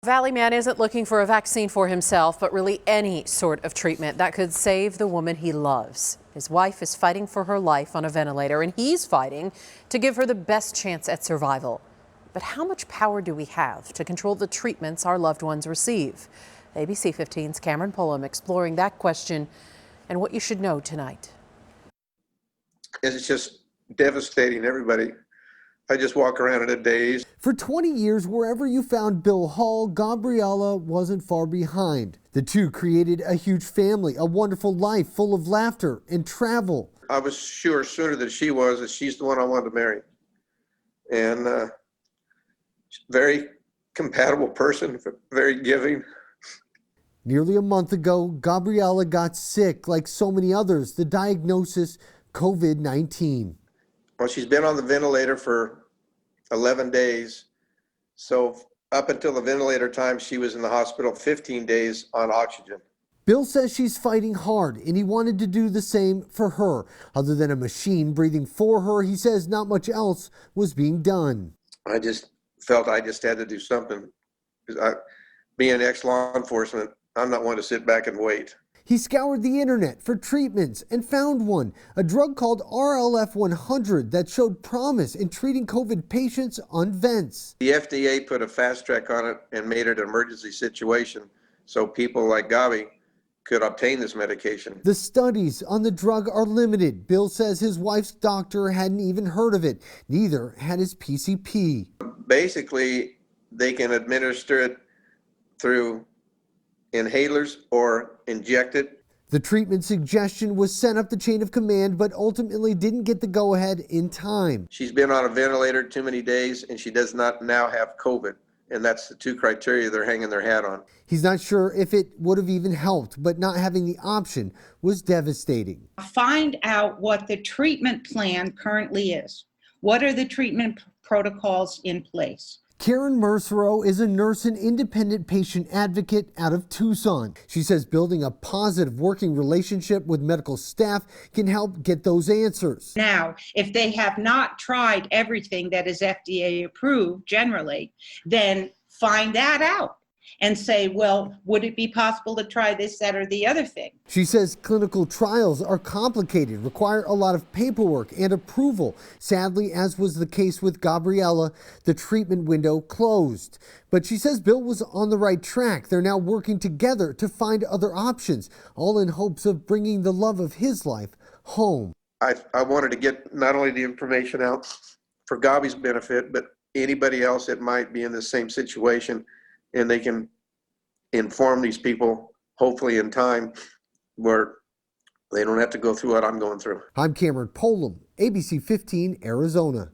Valley man isn't looking for a vaccine for himself, but really any sort of treatment that could save the woman he loves. His wife is fighting for her life on a ventilator, and he's fighting to give her the best chance at survival. But how much power do we have to control the treatments our loved ones receive? ABC 15's Cameron Pullum exploring that question and what you should know tonight. It's just devastating, everybody. I just walk around in a daze. For 20 years, wherever you found Bill Hall, Gabriella wasn't far behind. The two created a huge family, a wonderful life full of laughter and travel. I was sure sooner than she was that she's the one I wanted to marry. And very compatible person, very giving. Nearly a month ago, Gabriella got sick like so many others. The diagnosis, COVID-19. Well, she's been on the ventilator for 11 days. So up until the ventilator time, she was in the hospital 15 days on oxygen. Bill says she's fighting hard, and he wanted to do the same for her. Other than a machine breathing for her, he says not much else was being done. I just felt I just had to do something. Being ex-law enforcement, I'm not one to sit back and wait. He scoured the internet for treatments and found one, a drug called RLF-100 that showed promise in treating COVID patients on vents. The FDA put a fast track on it and made it an emergency situation so people like Gabi could obtain this medication. The studies on the drug are limited. Bill says his wife's doctor hadn't even heard of it. Neither had his PCP. Basically, they can administer it through inhalers or inject it. The treatment suggestion was sent up the chain of command, but ultimately didn't get the go-ahead in time. She's been on a ventilator too many days, and she does not now have COVID. And that's the two criteria they're hanging their hat on. He's not sure if it would have even helped, but not having the option was devastating. Find out what the treatment plan currently is. What are the treatment protocols in place? Karen Mercereau is a nurse and independent patient advocate out of Tucson. She says building a positive working relationship with medical staff can help get those answers. Now, if they have not tried everything that is FDA approved generally, then find that out and say, well, would it be possible to try this, that, or the other thing? She says clinical trials are complicated, require a lot of paperwork and approval. Sadly, as was the case with Gabriella, the treatment window closed. But she says Bill was on the right track. They're now working together to find other options, all in hopes of bringing the love of his life home. I wanted to get not only the information out for Gabi's benefit, but anybody else that might be in the same situation, and they can inform these people, hopefully in time, where they don't have to go through what I'm going through. I'm Cameron Pullum, ABC 15, Arizona.